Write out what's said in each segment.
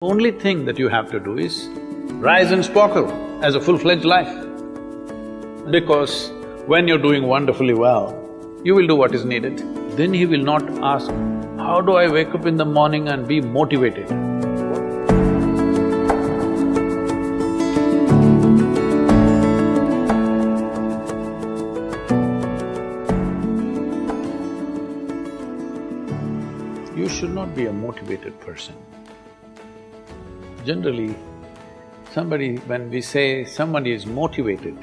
Only thing that you have to do is rise and sparkle as a full-fledged life. Because when you're doing wonderfully well, you will do what is needed. Then he will not ask, how do I wake up in the morning and be motivated? You should not be a motivated person. Generally, when we say somebody is motivated,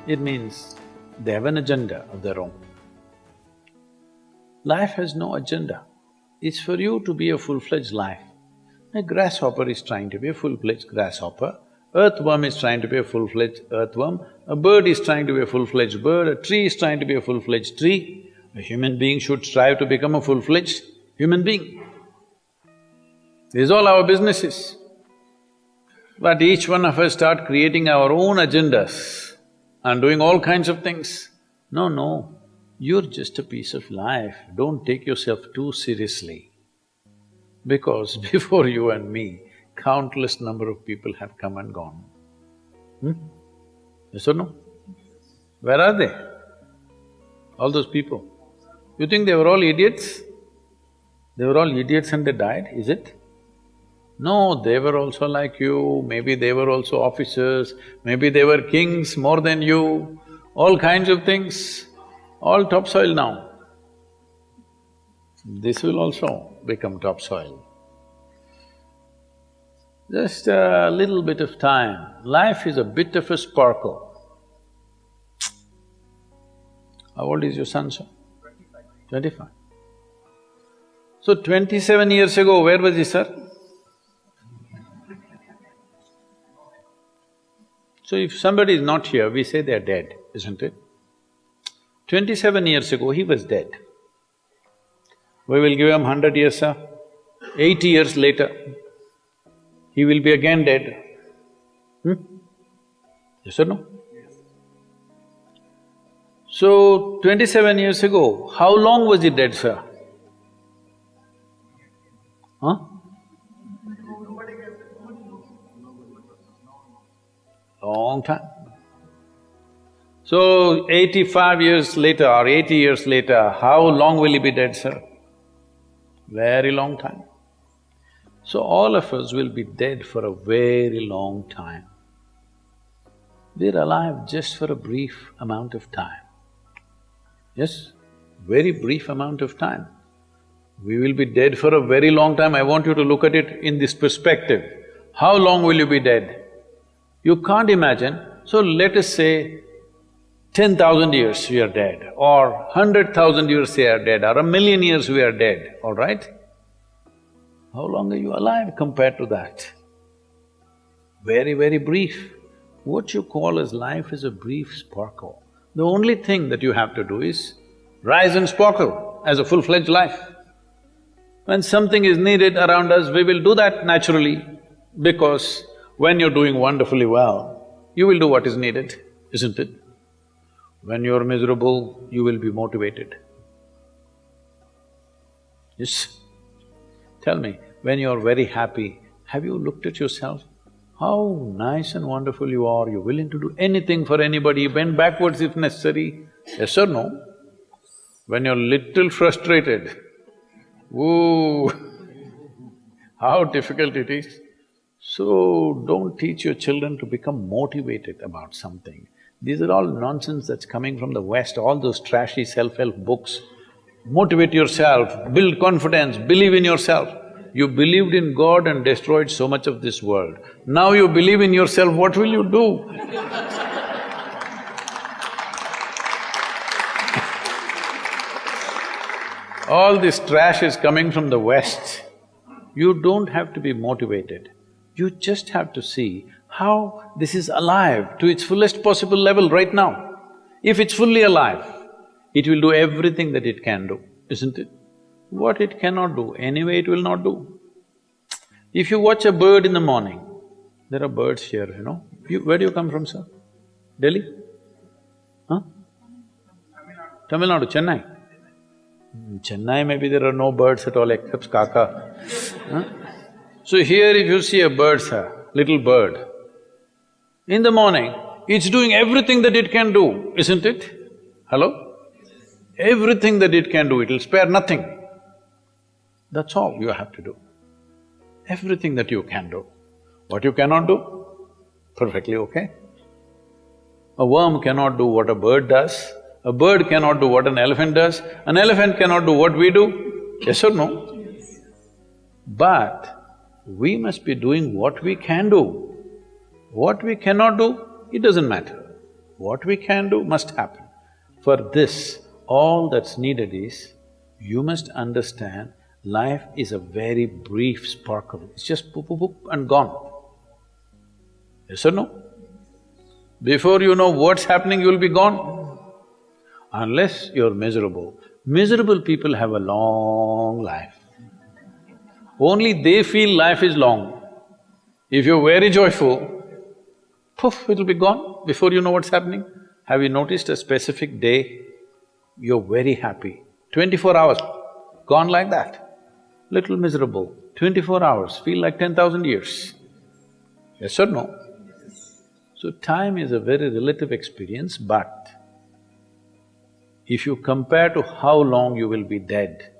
it means they have an agenda of their own. Life has no agenda. It's for you to be a full-fledged life. A grasshopper is trying to be a full-fledged grasshopper, earthworm is trying to be a full-fledged earthworm, a bird is trying to be a full-fledged bird, a tree is trying to be a full-fledged tree. A human being should strive to become a full-fledged human being. This is all our business is. But each one of us start creating our own agendas and doing all kinds of things. No, you're just a piece of life, don't take yourself too seriously. Because before you and me, countless number of people have come and gone. Yes or no? Where are they? All those people. You think they were all idiots? They were all idiots and they died, is it? No, they were also like you, maybe they were also officers, maybe they were kings more than you, all kinds of things, all topsoil now. This will also become topsoil. Just a little bit of time, life is a bit of a sparkle. How old is your son, sir? 25. So 27 years ago, where was he, sir? So if somebody is not here, we say they're dead, isn't it? 27 years ago, he was dead. We will give him 100 years, sir. 80 years later, he will be again dead. Yes or no? Yes. So, 27 years ago, how long was he dead, sir? Huh? Long time. So, 85 years later or 80 years later, how long will he be dead, sir? Very long time. So, all of us will be dead for a very long time. We're alive just for a brief amount of time. Yes, very brief amount of time. We will be dead for a very long time. I want you to look at it in this perspective. How long will you be dead? You can't imagine, so let us say 10,000 years we are dead, or 100,000 years we are dead, or 1,000,000 years we are dead, all right? How long are you alive compared to that? Very, very brief. What you call as life is a brief sparkle. The only thing that you have to do is rise and sparkle as a full-fledged life. When something is needed around us, we will do that naturally, because when you're doing wonderfully well, you will do what is needed, isn't it? When you're miserable, you will be motivated. Yes? Tell me, when you're very happy, have you looked at yourself? How nice and wonderful you are, you're willing to do anything for anybody, bend backwards if necessary. Yes or no? When you're little frustrated, ooh, how difficult it is. So, don't teach your children to become motivated about something. These are all nonsense that's coming from the West, all those trashy self-help books. Motivate yourself, build confidence, believe in yourself. You believed in God and destroyed so much of this world. Now you believe in yourself, what will you do? All this trash is coming from the West. You don't have to be motivated. You just have to see how this is alive to its fullest possible level right now. If it's fully alive, it will do everything that it can do, isn't it? What it cannot do, anyway it will not do. If you watch a bird in the morning, there are birds here, you know. Where do you come from, sir? Delhi? Huh? Tamil Nadu, Chennai? In Chennai maybe there are no birds at all except kaka. So here if you see a bird, sir, little bird, in the morning, it's doing everything that it can do, isn't it? Hello? Everything that it can do, it'll spare nothing. That's all you have to do. Everything that you can do. What you cannot do, perfectly okay. A worm cannot do what a bird does, a bird cannot do what an elephant does, an elephant cannot do what we do, yes or no? But we must be doing what we can do. What we cannot do, it doesn't matter. What we can do must happen. For this, all that's needed is, you must understand, life is a very brief sparkle, it's just poop, poop, poop and gone. Yes or no? Before you know what's happening, you'll be gone. Unless you're miserable. Miserable people have a long life. Only they feel life is long. If you're very joyful, poof, it'll be gone before you know what's happening. Have you noticed a specific day, you're very happy, 24 hours, gone like that. Little miserable, 24 hours, feel like 10,000 years. Yes or no? So time is a very relative experience, but if you compare to how long you will be dead,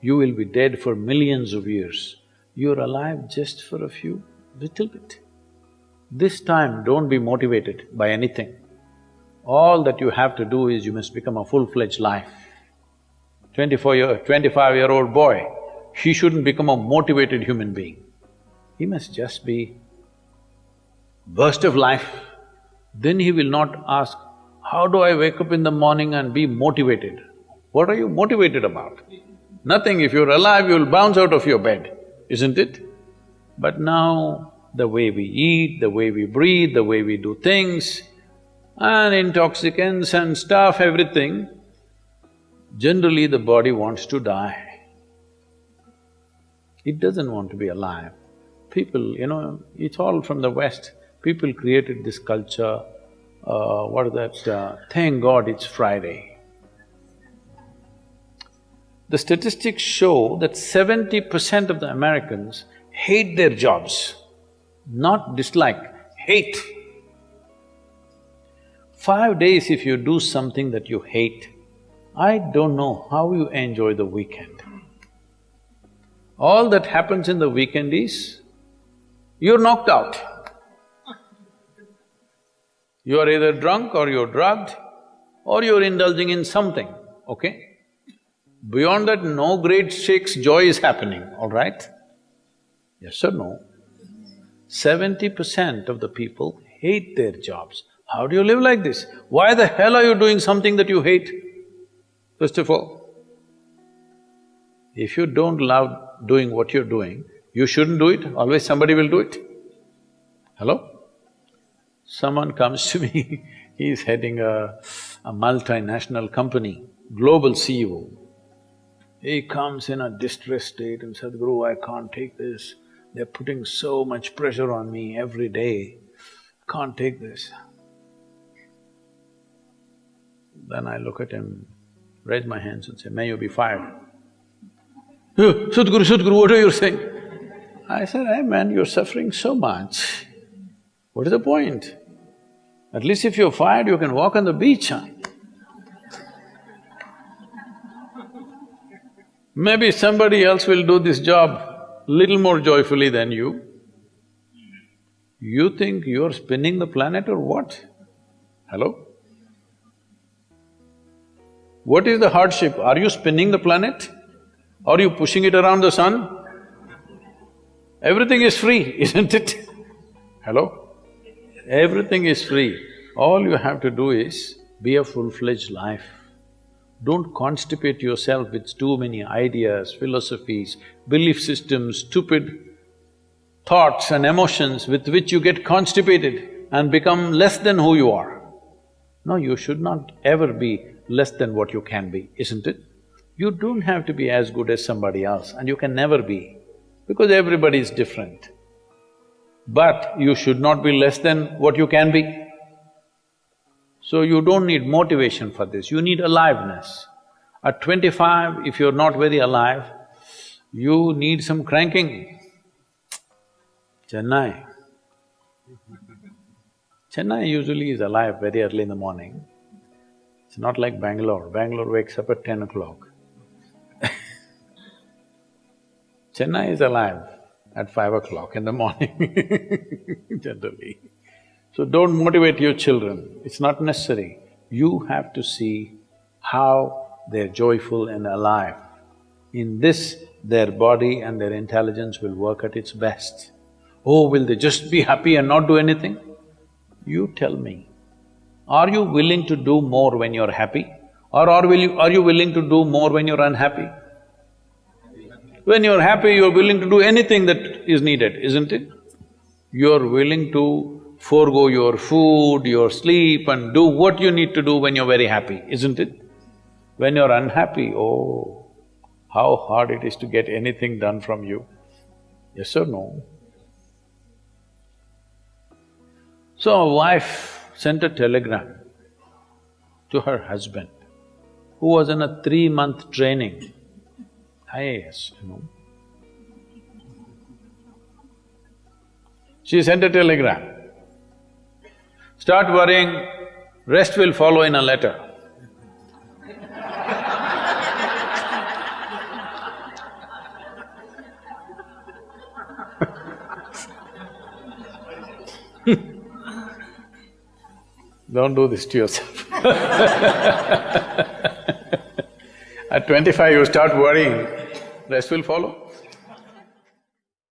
you will be dead for millions of years. You're alive just for a few, little bit. This time, don't be motivated by anything. All that you have to do is you must become a full-fledged life. 25-year-old boy, he shouldn't become a motivated human being. He must just be burst of life. Then he will not ask, how do I wake up in the morning and be motivated? What are you motivated about? Nothing. If you're alive, you'll bounce out of your bed, isn't it? But now, the way we eat, the way we breathe, the way we do things, and intoxicants and stuff, everything, generally the body wants to die. It doesn't want to be alive. People, it's all from the West. People created this culture, thank God it's Friday. The statistics show that 70% of the Americans hate their jobs, not dislike, hate. 5 days if you do something that you hate, I don't know how you enjoy the weekend. All that happens in the weekend is, you're knocked out. You are either drunk or you're drugged or you're indulging in something, okay? Beyond that, no great shakes joy is happening, all right? Yes or no? 70% of the people hate their jobs. How do you live like this? Why the hell are you doing something that you hate? First of all, if you don't love doing what you're doing, you shouldn't do it, always somebody will do it. Hello? Someone comes to me, he's heading a multinational company, global CEO. He comes in a distressed state and said, Sadhguru, I can't take this. They're putting so much pressure on me every day, can't take this. Then I look at him, raise my hands and say, may you be fired. Sadhguru, Sadhguru, what are you saying? I said, hey man, you're suffering so much. What is the point? At least if you're fired, you can walk on the beach, huh? Maybe somebody else will do this job little more joyfully than you. You think you're spinning the planet or what? Hello? What is the hardship? Are you spinning the planet? Are you pushing it around the sun? Everything is free, isn't it? Hello? Everything is free. All you have to do is be a full-fledged life. Don't constipate yourself with too many ideas, philosophies, belief systems, stupid thoughts and emotions with which you get constipated and become less than who you are. No, you should not ever be less than what you can be, isn't it? You don't have to be as good as somebody else, and you can never be, because everybody is different. But you should not be less than what you can be. So you don't need motivation for this, you need aliveness. At 25, if you're not very alive, you need some cranking. Chennai. Chennai usually is alive very early in the morning. It's not like Bangalore. Bangalore wakes up at 10 o'clock. Chennai is alive at 5 o'clock in the morning, generally. So don't motivate your children, it's not necessary. You have to see how they're joyful and alive. In this, their body and their intelligence will work at its best. Oh, will they just be happy and not do anything? You tell me, are you willing to do more when you're happy? Or are you willing to do more when you're unhappy? When you're happy, you're willing to do anything that is needed, isn't it? You're willing to forego your food, your sleep and do what you need to do when you're very happy, isn't it? When you're unhappy, oh, how hard it is to get anything done from you. Yes or no? So a wife sent a telegram to her husband, who was in a 3-month training, IAS, you know. She sent a telegram, start worrying, rest will follow in a letter. Don't do this to yourself. At 25 you start worrying, rest will follow.